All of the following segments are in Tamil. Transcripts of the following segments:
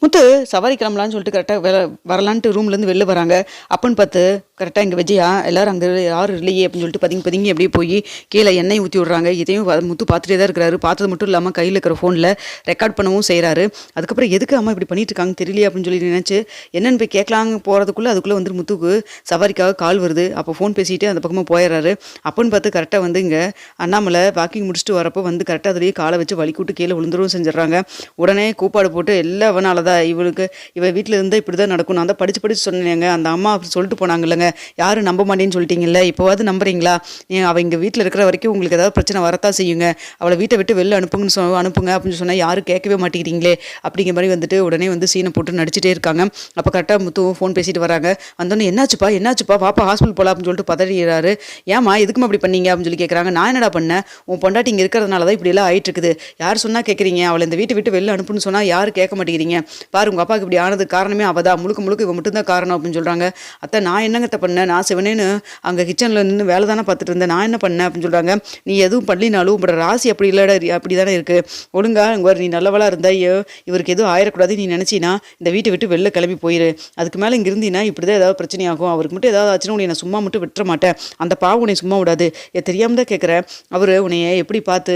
முத்து சவாரி கிளம்பலான்னு சொல்லிட்டு கரெக்டாக வரலான்ட்டு ரூம்லேருந்து வெளில வராங்க. அப்பன்னு பார்த்து கரெக்டாக இங்கே விஜயா எல்லாரும் அங்கே யாரும் இல்லையே அப்படின்னு சொல்லிட்டு பதுங்கி அப்படியே போய் கீழே எண்ணெய் ஊற்றி விட்றாங்க. இதையும் முத்து பார்த்துட்டே தான் இருக்கிறாரு. பார்த்தது மட்டும் இல்லாமல் கையில் இருக்கிற ஃபோனில் ரெக்கார்ட் பண்ணவும் செய்கிறாரு. அதுக்கப்புறம் எதுக்கு அம்மா இப்படி பண்ணிட்டு இருக்காங்க தெரியலையே அப்படின்னு சொல்லி நினச்சி என்னென்னு போய் கேட்கலாங்க போகிறதுக்குள்ளே அதுக்குள்ளே வந்து முத்துக்கு சவாரிக்காக கால் வருது. அப்போ ஃபோன் பேசிட்டு அந்த பக்கமாக போயிடுறாரு. அப்பன்னு பார்த்து கரெக்டாக வந்து இங்கே அண்ணாமலை வாக்கிங் முடிச்சுட்டு வரப்போ வந்து கரெக்டாக அதுலேயே காலை வச்சு வலிக்கூட்டு கீழே விழுந்துரும் செஞ்சிடறாங்க. உடனே கூப்பாடு போட்டு எல்லாம் அவனால தான் இவளுக்கு இவ வீட்டில் இருந்தால் இப்படி தான் நடக்கும். நான் தான் படித்து சொன்னேங்க. அந்த அம்மா அப்படி சொல்லிட்டு போனாங்க இல்லைங்க, யாரும் நம்ப மாட்டேன்னு சொல்லிட்டீங்கல்ல, இப்போவாது நம்புறீங்களா? அவள் இங்கே வீட்டில் இருக்கிற வரைக்கும் உங்களுக்கு ஏதாவது பிரச்சனை வரத்தான் செய்யுங்க. அவளை வீட்டை விட்டு வெளில அனுப்புங்க அப்படின்னு சொன்னால் யாரும் கேட்கவே மாட்டேங்கிறீங்களே அப்படிங்கிற மாதிரி வந்துட்டு உடனே வந்து சீனை போட்டு நடிச்சிட்டே இருக்காங்க. அப்போ கரெக்டாக முத்து ஃபோன் பேசிட்டு வராங்க. வந்தோடனே என்னாச்சுப்பா வாப்பா ஹாஸ்பிட்டல் போகலாம் அப்படின்னு சொல்லிட்டு பதறிடுறாரு. ஏமா எதுக்குமா அப்படி பண்ணீங்க அப்படின்னு சொல்லி கேட்குறாங்க. நான் என்னடா பண்ணேன், உன் பொண்டாட்டி இங்கே இருக்கிறதுனால தான் இப்படியெல்லாம் ஆயிட்டு இருக்குது. யார் சொன்னால் கேட்குறீங்க, அவளை இந்த வீட்டை விட்டு வெளில அனுப்புன்னு சொன்னால் யாரும் கேட்க மாட்டேங்கிறீங்க. பாரு உங்கள் அப்பாவுக்கு இப்படி ஆனது காரணமே அவள் தான், முழுக்க இவன் மட்டும்தான் காரணம் அப்படின்னு சொல்கிறாங்க. அத்தை நான் என்னங்கத்த பண்ணேன், நான் சிவனேன்னு அங்கே கிச்சனில் நின்று வேலை தானே பார்த்துட்டு இருந்தேன், நான் என்ன பண்ணேன் அப்படின்னு சொல்கிறாங்க. நீ எதுவும் பண்ணலினாலும் உங்களோட ராசி அப்படி இல்லைடா, அப்படி தானே இருக்குது. ஒழுங்கா இங்கே நீ நல்லவளாக இருந்தா இவருக்கு எதுவும் ஆயிடக்கூடாது நீ நினச்சினா இந்த வீட்டை விட்டு வெளில கிளம்பி போயிரு. அதுக்கு மேலே இங்கே இருந்தீங்கன்னா இப்படி தான் ஏதாவது பிரச்சனையாகும். அவருக்கு மட்டும் ஏதாவது ஆச்சுன்னா உன்னை நான் சும்மா மட்டும் விட்டுற மாட்டேன். அந்த பாவம் உன்னை சும்மா விடாது. தெரியாமல் தான் கேட்குறேன். அவர் உன்னைய எப்படி பார்த்து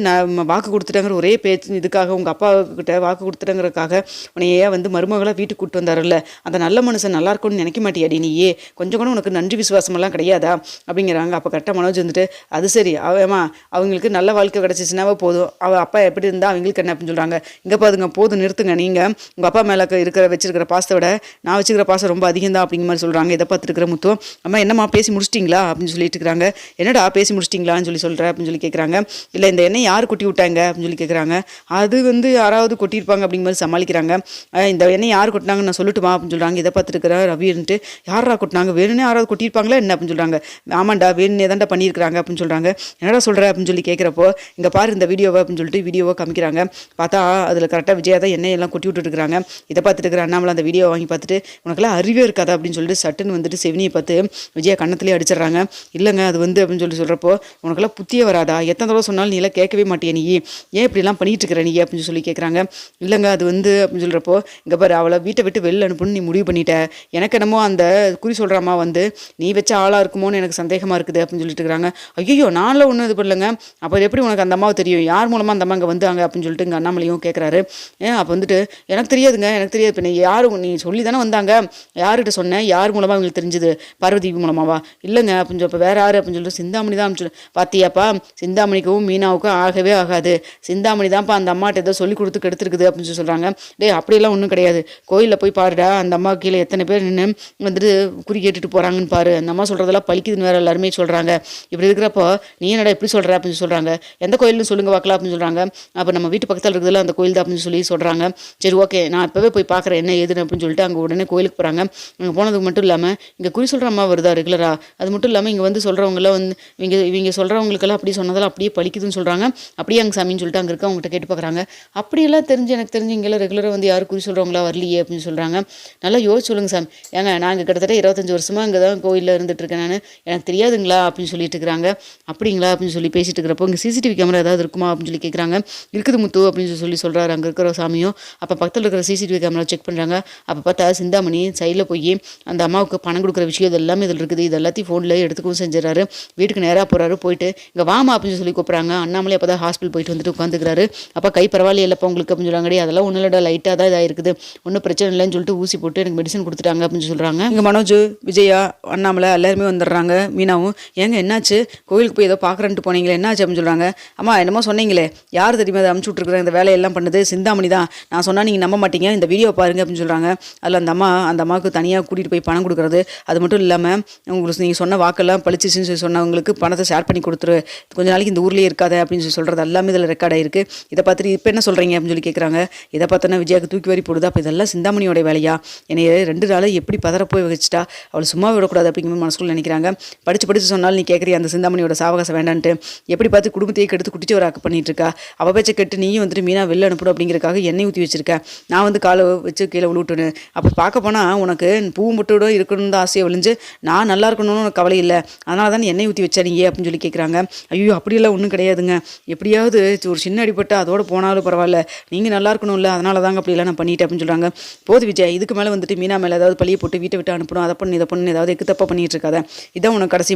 நான் வாக்கு கொடுத்துட்டேங்கிற ஒரே பேச்சு இதுக்காக, உங்கள் அப்பா கிட்ட வாக்கு கொடுத்துட்டேங்கிறதுக்காக உன்னையே வந்து மருமகளாக வீட்டுக்கு கூப்பிட்டு வந்தார்ல, அந்த நல்ல மனுஷன் நல்லா இருக்கும்னு நினைக்க மாட்டியாடி நீயே? கொஞ்சம் கூட உனக்கு நன்றி விசுவாசமெல்லாம் கிடையாதா அப்படிங்கிறாங்க. அப்போ கரெக்டாக மனோஜ் வந்துட்டு அது சரி அவமா அவங்களுக்கு நல்ல வாழ்க்கை கிடச்சிச்சுனாவே போதும், அவள் அப்பா எப்படி இருந்தால் அவங்களுக்கு என்ன அப்படின்னு சொல்கிறாங்க. இங்கே பாதுங்க போதும் நிறுத்துங்க, நீங்கள் உங்கள் அப்பா மேலே வச்சிருக்கிற பாசத்தை விட நான் வச்சுக்கிற பாசம் ரொம்ப அதிகம் தான் அப்படிங்கிற மாதிரி சொல்கிறாங்க. இதை பார்த்துருக்கிற முத்துவம் அம்மா என்னம்மா பேசி முடிச்சிட்டிங்களா அப்படின்னு சொல்லிட்டு இருக்கிறாங்க. என்னடா பேசி முடிச்சிட்டிங்களான்னு சொல்கிறேன் அப்படின்னு சொல்லி கேட்குறாங்க. இல்லை இந்த எண்ணெய் யார் கொட்டி விட்டாங்க அப்படின்னு சொல்லி கேட்குறாங்க. அது வந்து யாராவது கொட்டியிருப்பாங்க அப்படிங்கிற மாதிரி சமாளிக்கிறாங்க. இந்த எண்ணெய் யார் கொட்டினாங்கன்னு நான் சொல்லட்டுமா அப்படின்னு சொல்கிறாங்க. இதை பார்த்துருக்கிற ரவின்ட்டு யாரா கொட்டினாங்க, வேணும்னே யாராவது கொட்டியிருப்பாங்களா என்ன அப்படின்னு சொல்கிறாங்க. ஆமாண்டா வேணுன்னே தான்டா பண்ணியிருக்கிறாங்க அப்படின்னு சொல்கிறாங்க. என்னடா சொல்கிற அப்படின்னு சொல்லி கேட்குறப்போ இங்கே பாரு இந்த வீடியோவை அப்படின்னு சொல்லிட்டு வீடியோவை காமிக்கிறாங்க. பார்த்தா அதில் கரெக்டாக விஜயா தான் எண்ணெயெல்லாம் கொட்டி விட்டுருக்காங்க. இதை பார்த்துட்டு இருக்கிற அண்ணாமலை அந்த வீடியோ வாங்கி பார்த்துட்டு உனக்கெல்லாம் அறிவே இருக்காதா அப்படின்னு சொல்லிட்டு சட்டுன்னு வந்துட்டு செவினியை பார்த்து விஜயா கண்ணத்துலேயே அடிச்சிடுறாங்க. இல்லைங்க அது வந்து அப்படின்னு சொல்லி சொல்கிறப்போ உனக்கெல்லாம் புத்தியே வராதா, எத்தனை தடவை சொன்னாலும் நீ எல்லாம் கேட்கவே மாட்டியா, நீ ஏன் இப்படிலாம் பண்ணிட்டு இருக்கிற நீ அப்படின்னு சொல்லி கேட்குறாங்க. இல்லைங்க அது வந்து அப்படின்னு சொல்கிறப்போ இங்கே பாரு அவளை வீட்டை விட்டு வெளில அனுப்புன்னு நீ முடிவு பண்ணிட்ட. எனக்கு என்னமோ அந்த குறி சொல்கிறாமா வந்து நீ வச்ச ஆளாக இருக்குமோன்னு எனக்கு சந்தேகமாக இருக்குது அப்படின்னு சொல்லிட்டு இருக்கிறாங்க. ஐயோ நானில் ஒன்றும் இது பண்ணலங்க, அப்போ எப்படி உனக்கு அந்த அம்மாவை தெரியும், யார் மூலமாக அந்த அம்மா இங்கே வந்தாங்க அப்படின்னு சொல்லிட்டு இங்கே அண்ணாமலையும் கேட்குறாரு. அப்போ வந்துட்டு எனக்கு தெரியாதுங்க, எனக்கு தெரியாது. இப்போ நீ யார் நீ சொல்லி தானே வந்தாங்க, யார்கிட்ட சொன்னேன், யார் மூலமாக அவங்களுக்கு தெரிஞ்சுது, பார்வதி மூலமாவா? இல்லைங்க அப்படின்னு சொல்லி இப்போ வேறு யார் அப்படின்னு சொல்லிட்டு சிந்தாமணி தான் அப்படின்னு சொல்லி பார்த்தியாப்பா, சிந்தாமணிக்கும் மீனாவுக்கும் ஆகவே ஆகாது, சிந்தாமணி தான்ப்பா அந்த அம்மாட்ட ஏதோ சொல்லி கொடுத்து கெடுத்துருக்குது அப்படின்னு சொல்லி சொல்கிறாங்க. டே அப்படியெல்லாம் ஒன்றும் கிடையாது, கோயிலில் போய் பாருடா அந்த அம்மா கீழே எத்தனை பேர் நின்று வந்துட்டு குறி கேட்டுட்டு போகிறாங்கன்னு பாரு, அந்த அம்மா சொல்கிறதெல்லாம் பழிக்குதுன்னு வேறு எல்லாருமே சொல்கிறாங்க. இப்படி இருக்கிறப்போ நீ என்னடா எப்படி சொல்கிற அப்படின்னு சொல்கிறாங்க. எந்த கோயில்னு சொல்லுங்க பார்க்கலாம் அப்படின்னு சொல்கிறாங்க. அப்போ நம்ம வீட்டு பக்கத்தில் இருக்கிறதுல அந்த கோயில் தான் அப்படின்னு சொல்லி சொல்கிறாங்க. சரி ஓகே நான் இப்போவே போய் பார்க்குறேன் என்ன ஏதுன்னு அப்படின்னு சொல்லிட்டு அங்கே உடனே கோயிலுக்கு போகிறாங்க. அங்கே போனதுக்கு மட்டும் இல்லாமல் இங்கே குறி சொல்கிற அம்மா வருதா ரெகுலராக, அது மட்டும் இல்லாமல் இங்கே வந்து சொல்கிறவங்களாம் வந்து இவங்க சொல்கிறவங்களுக்கெல்லாம் அப்படி சொன்னதெல்லாம் அப்படியே பழிக்குதுன்னு சொல்கிறாங்க. அப்படியே அங்கே சாமின்னு சொல்லிட்டு அங்கே இருக்க அவங்ககிட்ட கேட்டு பார்க்குறாங்க. அப்படியெல்லாம் எனக்கு தெரிஞ்சு இங்கெல்லாம் ரெகுலராக வந்து யாரும் குறி சொல்கிறவங்களா வரலையே அப்படின்னு சொல்கிறாங்க. நல்லா யோசிச்சு சொல்லுங்க சாமி, ஏங்க நாங்கள் கிட்டத்தட்ட 25 வருஷமாக இங்கே தான் கோயிலில் இருந்துகிட்ருக்கேன் நான், எனக்கு தெரியாதுங்களா அப்படின்னு சொல்லிட்டு இருக்கிறாங்க. அப்படிங்களா அப்படின்னு சொல்லி பேசிட்டு இருக்கிறப்போ இங்கே சிசிடிவி கேமரா ஏதாவது இருக்குமா அப்படின்னு சொல்லி கேட்குறாங்க. இருக்குது முத்து அப்படின்னு சொல்லி சொல்கிறாரு அங்கே இருக்கிற சாமியும். அப்போ பக்கத்தில் இருக்கிற சிசிடிவி கேமரா செக் பண்ணுறாங்க. அப்போ பார்த்தா சிந்தாமணி சைடில் போய் அந்த அம்மாவுக்கு பணம் கொடுக்குற விஷயம் இது எல்லாமே இதில் இருக்குது. இது எல்லாத்தையும் ஃபோனில் எடுத்துக்கவும் செஞ்சிடறாரு. வீட்டுக்கு நேராக போகிறாரு. போயிட்டு இங்கே வாமா அப்படின்னு சொல்லி கூப்பிட்றாங்க. அண்ணாமலே அப்போ தான் ஹாஸ்பிட்டல் போயிட்டு வந்துட்டு உட்காந்துக்கிறாரு. அப்போ கை பரவாயில்ல இல்லைப்பா உங்களுக்கு அப்படின்னு சொல்கிறாங்க. அதெல்லாம் ஒன்றும் இல்லைடா லைட்டாக தான் இதாக இருக்குது, ஒன்றும் பிரச்சனை இல்லைன்னு சொல்லிட்டு ஊசி போட்டு எனக்கு மெடிசன் கொடுத்துட்டாங்க அப்படின்னு சொல்கிறாங்க. இங்கே மனோஜ் விஜயா அண்ணாமலை எல்லாருமே வந்துடுறாங்க. மீனாவும் ஏங்க என்னாச்சு, கோயிலுக்கு போய் ஏதோ பார்க்குறேன்ட்டு போனீங்களே என்னாச்சு அப்படின்னு சொல்கிறாங்க. அம்மா என்னமோ சொன்னீங்களே, யார் தெரியுமா அதை அமுச்சு விட்ருக்குறாங்க, இந்த வேலையெல்லாம் பண்ணது சிந்தாமணி தான், நான் சொன்னால் நீங்கள் நம்ப மாட்டீங்க, இந்த வீடியோ பாருங்க அப்படின்னு சொல்கிறாங்க. அதில் அந்த அம்மாவுக்கு தனியாக கூட்டிகிட்டு போய் பணம் கொடுக்குறது, அது மட்டும் இல்லாமல் உங்களுக்கு நீங்கள் சொன்ன வாக்கெல்லாம் பழிச்சிச்சுன்னு சொல்லி சொன்னவங்களுக்கு பணத்தை ஷேர் பண்ணி கொடுத்துரு, கொஞ்ச நாளைக்கு இந்த ஊர்லேயே இருக்காது அப்படின்னு சொல்லி சொல்கிறது எல்லாமே இதில் ரெக்கார்ட் ஆகிருக்கு. இதை பார்த்துட்டு இப்போ என்ன சொல்கிறீங்க அப்படின்னு சொல்லி கேட்குறாங்க. இதை பார்த்தோன்னா விஜயாவுக்கு தூக்கி வரி போடுது. அப்போ இதெல்லாம் சிந்தாமணியோட வேலையா, என்னை 2 நாள் எப்படி பதற போய் வச்சுட்டா, அவள் சும்மா விடக்கூடாது அப்படிங்கிற மனசுக்குள்ள நினைக்கிறாங்க. படித்து சொன்னாலும் நீ கேட்குறிய அந்த சிந்தாமணியோட சாவகாசம் வேண்டான்ட்டு எப்படி பார்த்து குடும்பத்தையே கெடுத்து குடிச்சு ஒரு பண்ணிட்டு இருக்கா. அவள் பேச்சை கெட்டு நீயும் வந்துட்டு மீனா வெளில அனுப்பிடும் அப்படிங்கிறக்காக எண்ணெய் ஊற்றி வச்சிருக்கேன், நான் வந்து காலை வச்சு கீழே விழுட்டுன்னு. அப்போ பார்க்க போனால் உனக்கு பூ முட்டோட இருக்கணும்னு தான் ஆசையை விழிஞ்சு நான் நல்லா இருக்கணும்னு உனக்கு கவலை இல்லை, அதனால தான் எண்ணெய் ஊற்றி வச்சா நீயே அப்படின்னு சொல்லி கேட்குறாங்க. ஐயோ அப்படியெல்லாம் ஒன்றும் கிடையாதுங்க, எப்படியாவது ஒரு சின்ன அடிப்பட்டு அதோடு போனாலும் பரவாயில்ல, நீங்கள் நல்லா இருக்கணும்ல அதனால தாங்க அப்படிலாம் நான் பண்ணிட்டேன் அப்படின்னு சொல்கிறாங்க. போது விஜய், இதுக்கு மேலே வந்துட்டு மீனா மேலே ஏதாவது பழியை போட்டு வீட்டை விட்டு அனுப்பணும், அதை பண்ணு இதை பண்ணு ஏதாவது எக்கு தப்பாக பண்ணிட்டு இருக்காத. இதான் உனக்கு கடைசி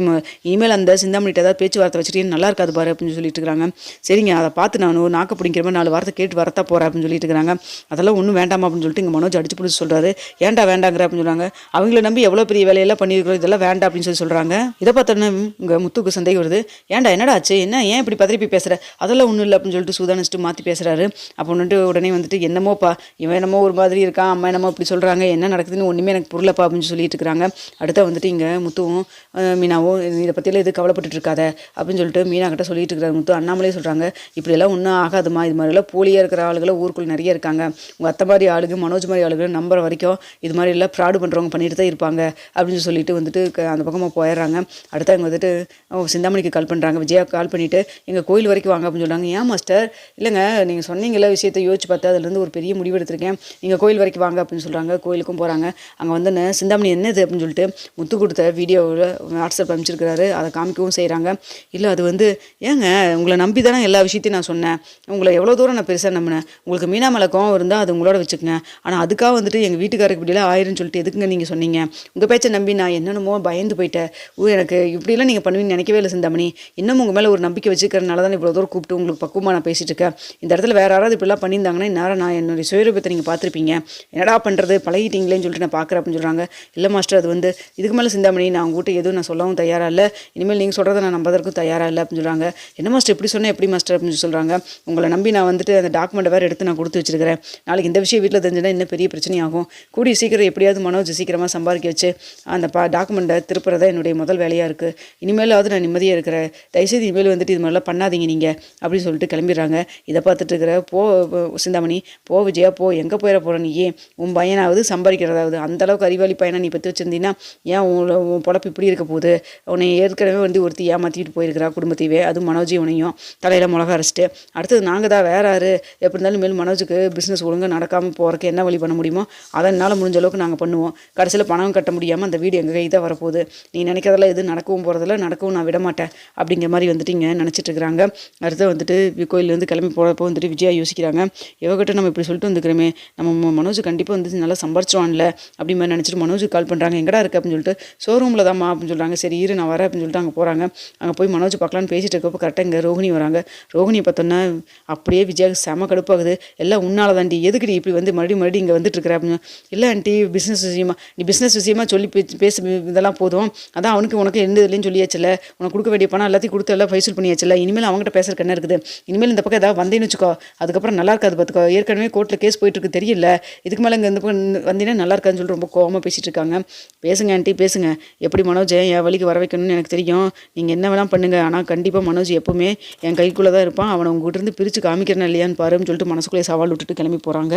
இனிமேல் அந்த சிந்தாமணிட்ட ஏதாவது பேச்சுவார்த்தை வச்சுட்டு நல்லா இருக்காது பாரு அப்படின்னு சொல்லிட்டு இருக்காங்க. சரிங்க, அதை பார்த்து நான் நாக்க பிடிக்கிற மாதிரி 4 வார்த்தை கேட்டு வரத்தா போகிறேன் அப்படின்னு சொல்லிட்டு இருக்காங்க. அதெல்லாம் ஒன்றும் வேண்டாமா அப்படின்னு சொல்லிட்டு இங்கே மனோஜ் அடிச்சு பிடிச்சி சொல்கிறாரு. ஏன்டா வேண்டாங்கிற அப்படின்னு சொல்கிறாங்க. அவங்கள நம்பி எவ்வளோ பெரிய வேலையெல்லாம் பண்ணியிருக்கிறோம், இதெல்லாம் வேண்டாம் அப்படின்னு சொல்லி சொல்கிறாங்க. இதை பார்த்தோன்னே இங்கே முத்துக்கு சந்தேகம் வருது. ஏன்டா என்னடா ஆச்சு, என்ன ஏன் இப்படி பதறி போய் பேசுகிற, அதெல்லாம் ஒன்றும் இல்லை அப்படின்னு சொல்லிட்டு சூதானிச்சுட்டு மாற்றி பேசுகிறாரு. அப்போ வந்துட்டு உடனே வந்துட்டு என்னமோப்பா இவன் என்னமோ ஒரு மாதிரி இருக்கான், அம்மா என்னமோ இப்படி சொல்கிறாங்க, என்ன நடக்குதுன்னு ஒன்றுமே எனக்கு புரியலப்பா அப்படின்னு சொல்லிட்டு இருக்கிறாங்க. அடுத்த வந்துட்டு இங்கே முத்துவும் மீனாவும் இதை பற்றியெல்லாம் எது கவலைப்பட்டு இருக்காத அப்படின்னு சொல்லிட்டு மீனா கிட்ட சொல்லிட்டு இருக்கிறாரு. முத்து அண்ணாமலே சொல்கிறாங்க, இப்படியெல்லாம் ஒன்றும் ஆகாதுமா, இது மாதிரிலாம் போலியாக இருக்கிற ஆளுகளை ஊருக்குள்ள நிறைய இருக்காங்க, உங்கள் அத்தை மாதிரி ஆளுங்க மனோஜ் மாதிரி ஆளுகள் நம்புற வரைக்கும் இது மாதிரி எல்லாம் ஃப்ராடு பண்ணுறவங்க பண்ணிட்டு தான் இருப்பாங்க அப்படின்னு சொல்லிட்டு வந்துட்டு அந்த பக்கமாக போயிடுறாங்க. அடுத்து அவங்க வந்துட்டு சிந்தாமணிக்கு கால் பண்ணுறாங்க. விஜயா கால் பண்ணிவிட்டு எங்கள் கோயில் வரைக்கும் வாங்க அப்படின்னு சொல்கிறாங்க. ஏன் மாஸ்டர், இல்லைங்க நீங்கள் சொன்னீங்களா விஷயத்தை யோசிச்சு பார்த்து அதுலேருந்து ஒரு பெரிய முடிவு எடுத்திருக்கேன், நீங்கள் கோயில் வரைக்கும் வாங்க அப்படின்னு சொல்கிறாங்க. கோயிலுக்கும் போகிறாங்க. அங்கே வந்து சிந்தாமணி என்னது அப்படின்னு சொல்லிட்டு முத்து கொடுத்த வீடியோவில் வாட்ஸ்அப் அனுப்பிச்சிருக்கிறாரு. அதை காமிக்கவும் செய்கிறாங்க. இல்லை அது வந்து ஏங்க உங்களை நம்பி தானே எல்லா விஷயத்தையும் நான் சொன்னேன், உங்களை எவ்வளோ தூரம் நான் பெருசாக நம்பினேன், உங்களுக்கு மீனா மேலே கோவம் இருந்தால் அது உங்களோட வச்சுக்கங்க, ஆனால் அதுக்காக வந்துட்டு எங்கள் வீட்டுக்காரருக்கு இப்படிலாம் ஆயிருன்னு சொல்லிட்டு எதுக்குங்க நீங்கள் சொன்னீங்க, உங்கள் பேச்சை நம்பி நான் என்னென்னமோ பயந்து போயிட்டேன், எனக்கு இப்படிலாம் நீங்கள் பண்ணுவீங்கன்னு நினைக்கவே இல்லை சிந்தாமணி, இன்னும் உங்கள் மேலே ஒரு நம்பிக்கை வச்சுக்கிறதுனால தான் இவ்வளோ தூரம் கூப்பிட்டு உங்களுக்கு பக்குவமாக நான் பேசிகிட்டு இருக்கேன், இந்த இடத்துல வேறு யாராவது இப்படிலாம் பண்ணியிருந்தாங்கன்னா இந்நேரம் நான் என்னுடைய சுயரூபத்தை நீங்கள் பார்த்துருப்பீங்க, என்னடா பண்ணுறது பழகிட்டீங்களேன்னு சொல்லிட்டு நான் பார்க்குறேன் அப்படின்னு சொல்கிறாங்க. இல்லை மாஸ்டர், அது வந்து இதுக்கு மேலே சிந்தாமணி நான் உங்கள்கிட்ட எதுவும் நான் சொல்லவும் தயாராக இல்லை, இனிமேல் நீங்கள் சொல்கிறத நான் நம்பதற்கும் தயாராக இல்லை அப்படின்னு சொல்கிறாங்க. என்ன மாஸ்டர் எப்படி சொன்னேன், எப்படி மாஸ்டர் அப்படின்னு சொல்கிறாங்க. உங்களை நம்பி நான் வந்துட்டு அந்த டாக்குமெண்ட்டை வேறு எடுத்து நான் கொடுத்து வச்சிருக்கிறேன், நாளைக்கு இந்த விஷயம் வீட்டில் தெரிஞ்சுன்னா இன்னும் பெரிய பிரச்சனையாகும், கூடிய சீக்கிரம் எப்படியாவது மனோஜ் சீக்கிரமாக சம்பாதிக்க வச்சு அந்த டாக்குமெண்ட்டை திருப்புறதா என்னுடைய முதல் வேலையாக இருக்குது, இனிமேலாவது நான் நிம்மதியாக இருக்கிறேன், தயவுசெய்து இனிமேல் வந்துட்டு இது மாதிரிலாம் பண்ணாதீங்க நீங்கள் அப்படின்னு சொல்லிட்டு கிளம்பிடுறாங்க. இதை பார்த்துட்டு இருக்கிற சிந்தாமணி, போ விஜயா போ, எங்கே போயிட போகிற நீ, உன் பையனாவது சம்பாதிக்கிறதாவது, அந்தளவுக்கு அறிவாளி பையனை நீ பற்றி வச்சுருந்தீங்கன்னா ஏன் உன் பொழப்பு இப்படி இருக்க போகுது, உன்னை ஏற்கனவே வந்து ஒருத்தி ஏமாற்றிட்டு போயிருக்கிறா குடும்பத்தையே, அதுவும் மனோஜ் இவனையும் தலையில் மிளகா அரைச்சிட்டு, அடுத்தது நாங்கள் தான் வேற யார், எப்படி இருந்தாலும் மேலும் மனோஜுக்கு பிஸ்னஸ் ஒழுங்காக நடக்காமல் போகிறதுக்கு என்ன வழி பண்ண முடியுமோ அதை என்னால் முடிஞ்ச அளவுக்கு நாங்கள் பண்ணுவோம், கடைசியில் பணம் கட்ட முடியாமல் அந்த வீடு எங்கள் கை தான் வரப்போகுது, நீ நினைக்கிறதெல்லாம் எது நடக்கவும் போகிறதில்ல, நடக்கவும் நான் விட மாட்டேன் அப்படிங்கிற மாதிரி வந்துட்டு இங்கே நினச்சிட்டு இருக்கிறாங்க. அடுத்து வந்துட்டு கோயிலேருந்து கிளம்பி போகிறப்போ வந்துட்டு விஜயா யோசிக்கிறாங்க, இவகிட்ட நம்ம இப்படி சொல்லிட்டு வந்துக்கிறோமே, நம்ம மனோஜ் கண்டிப்பாக வந்து நல்லா சம்பாரிச்சிடுவான்ல அப்படி மாதிரி நினச்சிட்டு மனோஜுக்கு கால் பண்ணுறாங்க. எங்கடா இருக்குது அப்படின்னு சொல்லிட்டு, ஷோரூமில் தான்மா அப்படின்னு சொல்கிறாங்க. சரி இரு நான் வரேன் அப்படின்னு சொல்லிட்டு அங்கே போகிறாங்க. அங்கே போய் மனோஜ் பார்க்கலான்னு பேசிட்டு இருக்கப்போ கரெக்டாக இங்கே ரோஹிணி வராங்க. ரோஹிணி பார்த்தோன்னா அப்படியே விஜயாவுக்கு செம கடுப்பாகுது. எல்லாம் உன்னால தாண்டி, எதுக்கு நீ இப்படி வந்து மறுபடியும் இங்கே வந்துட்டு இருக்கிற அப்படின்னு. இல்லை ஆண்டி, பிஸ்னஸ் விஷயமா, நீ பிஸ்னஸ் விஷயமா சொல்லி பேச இதெல்லாம் போதும், அதான் அவனுக்கு உனக்கு எந்த இதுலேயும் சொல்லியாச்சுல, உனக்கு கொடுக்க வேண்டிய பணம் எல்லாத்தையும் கொடுத்து எல்லாம் ஃபைசூல் பண்ணியாச்சுல, இனிமேல் அவங்ககிட்ட பேசுறதுக்கு என்ன இருக்குது, இனிமேல் இந்த பக்கம் ஏதாவது வந்தேன்னு வச்சுக்கோ அதுக்கப்புறம் நல்லா இருக்காது பார்த்துக்கோ, ஏற்கனவே கோர்ட்டில் கேஸ் போயிட்டு இருக்கு தெரியல, இதுக்கு மேலே இங்கே இந்த பக்கம் வந்தீங்கன்னா நல்லா இருக்காதுன்னு சொல்லிட்டு ரொம்ப கோவமாக பேசிட்டு இருக்காங்க. பேசுங்க ஆண்டி பேசுங்க, எப்படி மனோஜ் என் வழிக்கு வர வைக்கணும்னு எனக்கு தெரியும், நீங்கள் என்ன வேணால் பண்ணுங்கள், ஆனால் கண்டிப்பாக மனோஜ் எப்போவுமே என் கைக்குள்ளே தான் இருப்பான், அவனை உங்ககிட்ட இருந்து பிரித்து காமிக்கிறேன் இல்லையான்னு பாருன்னு சொல்லிட்டு மனசுக்குள்ளே சவால் விட்டுட்டு கிளம்பி போகிறாங்க.